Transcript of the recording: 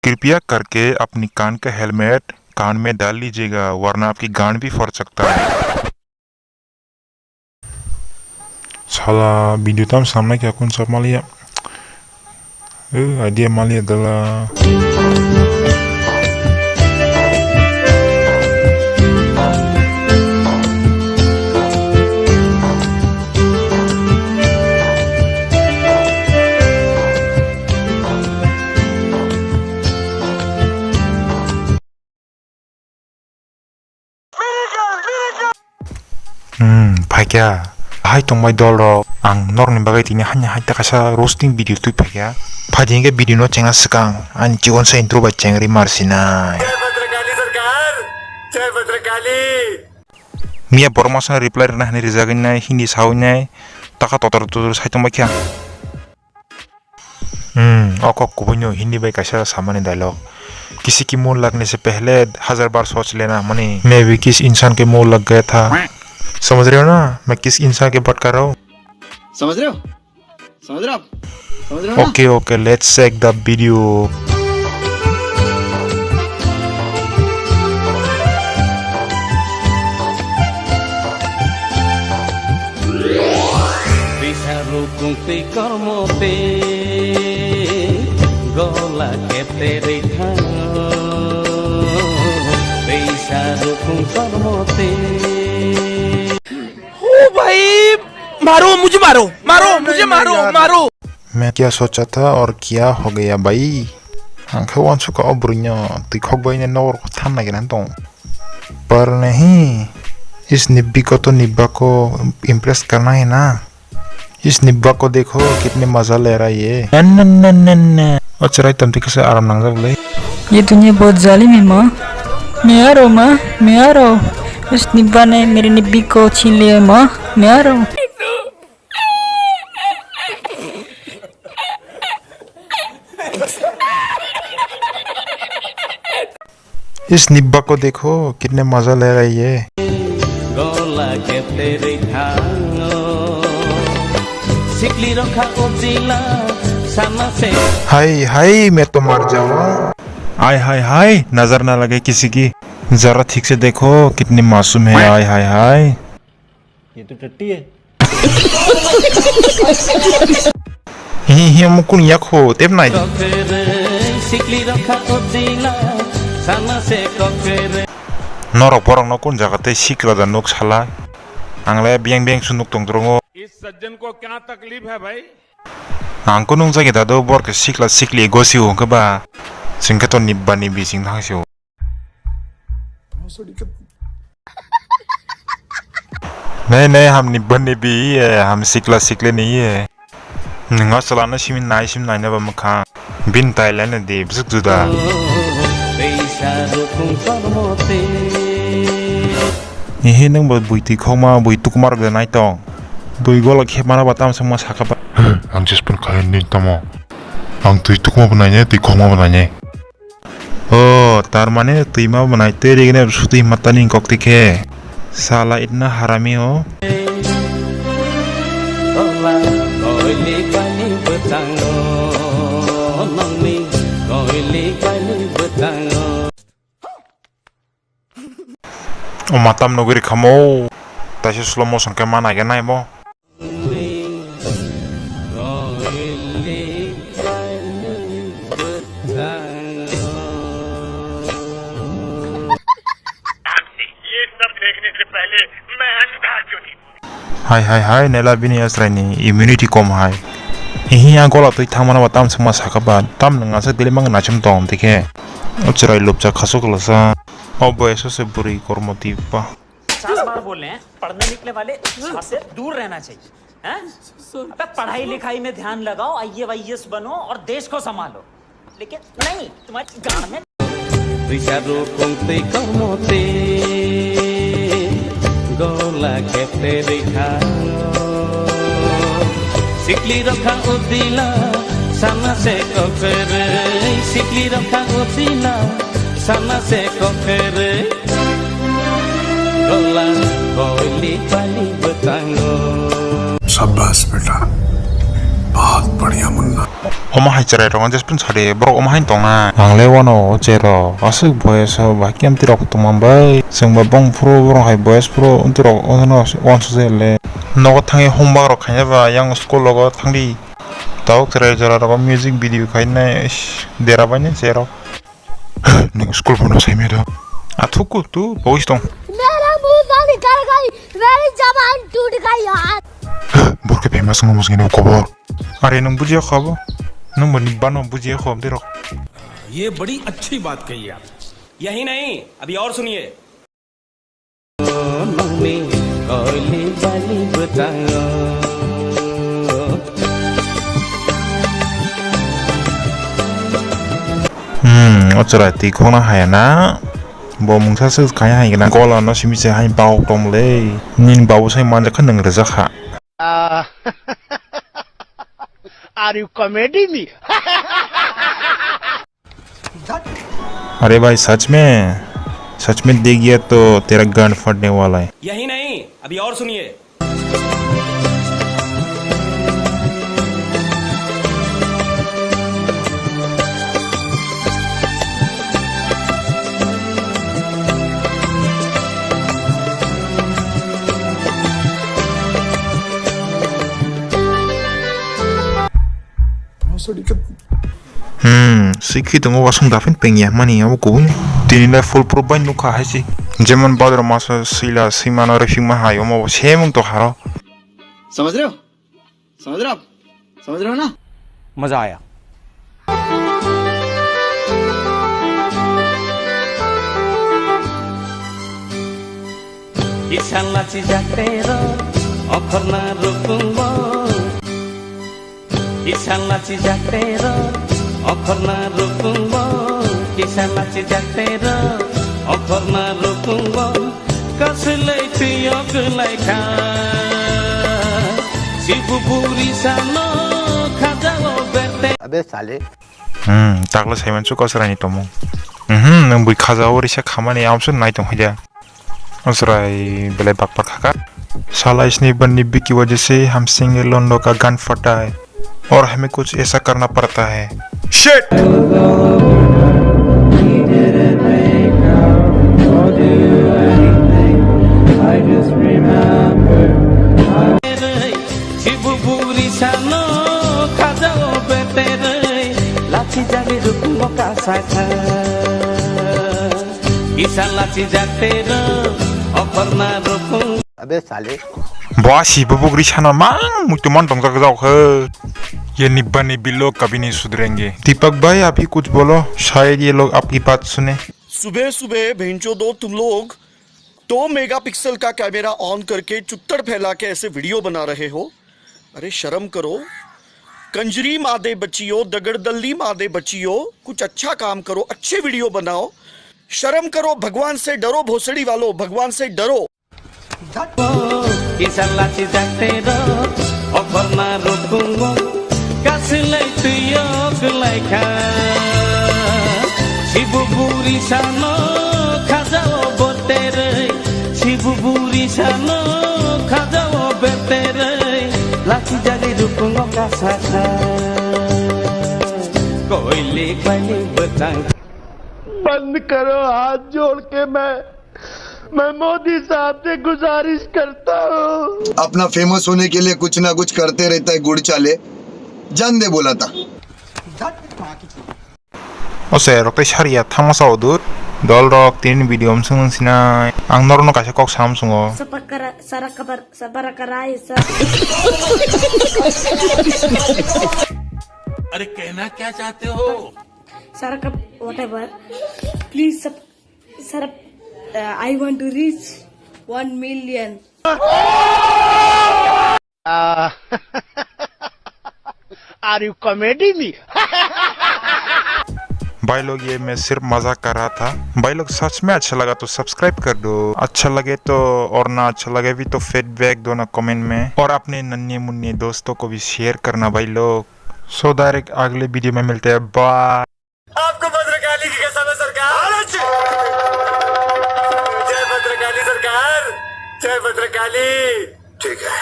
कृपया करके अपनी कान का हेलमेट कान में डाल लीजिएगा, वरना आपकी गांड भी फट सकता है। साला video tam sama kayak akun sama lihat. Dia malah adalah Pakai. Hai tong mai dolo ang nor ni bagai tini hanya hai takasa roasting video tu pakai. Pading ke video no cengas sekang an cikon sa intro ba cengri marsina. Jai Bhadrakali. Mia bormasa reply nah ni rizagin nai hindi saunya taka totor sai tong bakia. Aku kubunyo hindi baik कैसा सामान्य dialogue किसी की मुंह लगने से पहले 1000 बार सोच लेना मनी मैं भी किस इंसान के मुंह लग गया था। समझ रहे हो ना मैं किस इंसान की बात कर रहा हूँ? समझ रहे हो? Okay let's check the video. गोला के तेरे करमोते ओ भाई मारो मुझे मारो। मैं क्या सोचा था और क्या हो गया भाई? आंखें वांसु का अब्रुन्या तिखोक भाई ने नौर को थाम लगे ना तो पर नहीं, इस निब्बी को तो निब्बा को इम्प्रेस करना है ना। इस निब्बा को देखो कितने मजा ले रहा है ये। न और चराई तमती कैसे आराम नांगा बोले। ये दुनिया बहुत जालिम है माँ। मैं आ रहा हूँ। इस निब्बा ने मेरी निब्बी को छीन लिया माँ। मैं आ रहा हूँ। इस निब्बा को देखो कितने मजा ले रहा है ये। हाय मैं तो मर जाऊँ। हाय नजर ना लगे किसी की, जरा ठीक से देखो कितनी मासूम है। हाय ये तो टट्टी है। ही मुकुन याखो तेब नाइ नरक बरक नकुन जगते सिकला दा नुक साला आंलाय बेंग सुनुक तंद्रंगो। इस सज्जन को क्या तकलीफ है भाई? आंको नुक जागे दादो बरक सिकली गोसी हो कबा सिंह तो निब्बा निब्बी सिंह थांसियो। नहीं हम निब्बा निब्बी है, हम सिकले नहीं है। नंगा सलाना सिमिन नाइ ना बमखा बिन ताइलैंड दे बिसक जुदा। ये नंग बुइती खोमा बुइतुक मार्ग नाइ तो दुई गोला खेमाना बाताम सममा साकाबा आं जेसपन खाय नि तमो आं तुइतुक मा बनाइने तुइ खोमा बनाइने। ओ तार माने तुइ मा बनाइते रेगने सुति मतनी कक्तिखे साला इतना हरामी हो। O matam nogiri kamo tashi slow motion ke mana ke nai mo ये सब देखने से पहले मैं अंधा क्यों नहीं? हाय नेला बिनी असराइनी इम्यूनिटी कम हाय यही यहाँ गोला तो थांगमाना बाताम समा साकाबा ताम नंगा से दिले मंग नाचम तोम देखे उचराई लुपचा खसो कलसा ओ बयसो से बुरी kormoti पा 50 बार बोल रहे हैं पढ़ने निकले वाले छात्र से दूर रहना चाहिए हैं? अबे पढ़ाई लिखाई में ध्यान लगाओ, IAS बनो और देश को संभालो, लेकिन नहीं तुम्हारी गांड में गोला के तेरे सिकली रखा उदिला साना से कोकर सिकली रखा उदिला साना से कोकर गोला कोयली पाली बतांगो। शाबाश बेटा Oma hai cerai rongan jas pun sare bro oma hai tong na ang lewano cero asuk boys bakiam tirok tumam bai seng babong pro bro hai boys pro untirok ono wan sele no thangi homework rok khanya ba yang school logo thangdi tauk cerai jara ro music video khaina dera bane cero ning school bono sai medo athukku tu boys tong मेरा मुंह से निकल गई मेरी जबान टूट गई यार burke famous ngomong ngene ko अरे नंग बुझिया खब नंग निब्बा नो बुझिया खब दे रख ये बड़ी अच्छी बात कही आप यही नहीं अभी और सुनिए अचरा ती खोना है ना bo mungsa se kaya hai na gola no simi se hai pau tom le ning babu sai man jakhan nang raja kha Are you comedy me? अरे भाई सच में देख गया तो तेरा गांड फटने वाला है यही नहीं अभी और सुनिए sikhi tungo wasung dafin pengya mani abu kubun tinina full proof ban nuka haisi जेमन बादर मास सिला सीमान और फिंग में हायो मो सेमंग तो हारो समझ रहे हो आप समझ रहे हो ना मजा आया Isan laci jaktero okorna rukhung Isan laci jaktero okorna rukhung Isan laci jaktero okorna rukhung Kaslai tiyok laika Sibuburi sano khajao bete अबे साले takla saiman chu kasrani tomo nang bui khajao risa khamani amsu nai tong hoja असराई बेले बापर खाकर साला इस निब्बा निब्बी की वजह से हम सिंगल लोंडो का गन फटा है और हमें कुछ ऐसा करना पड़ता है शिट अबे साले बासी बबुगरी छाना मांग मुझे टोंग तक जाओ ये निब्बा निब्बी लोग कभी नहीं सुधरेंगे दीपक भाई आप ही कुछ बोलो शायद ये लोग आपकी बात सुने सुबह सुबह भेंचो दो तुम लोग 2 मेगापिक्सल का कैमरा ऑन करके चुत्तर फैला के ऐसे वीडियो बना रहे हो अरे शर्म करो कंजरी मादे बच्चियों दगड़दल्ली मादे बच्चियों कुछ अच्छा काम करो अच्छे वीडियो बनाओ शर्म करो भगवान से डरो भोसड़ी वालों भगवान से डरो बंद करो हाथ जोड़ के मैं मोदी साहब से गुजारिश करता हूँ अपना फेमस होने के लिए कुछ ना कुछ करते रहता है गुड़ चाले जान दे बोला था ओसे रक्ते शारिया थामसा उदुर दल रक तीन वीडियो हम सुन सिना आं नरनो कासे कक सामसुंगो अरे कहना क्या चाहते हो Saraka, whatever. Please, sir, I want to reach 1 million. Are you comedy me? भाई लोग ये मैं सिर्फ मजाक कर रहा था भाई लोग सच में अच्छा लगा तो सब्सक्राइब कर दो अच्छा लगे तो और ना अच्छा लगे भी तो फीडबैक दो ना कमेंट में और अपने नन्हे मुन्ने दोस्तों को भी शेयर करना भाई लोग सो डायरेक्ट अगले वीडियो में मिलते हैं बाय आपको भद्रकाली की कसम है सरकार जय भद्रकाली सरकार जय भद्रकाली ठीक है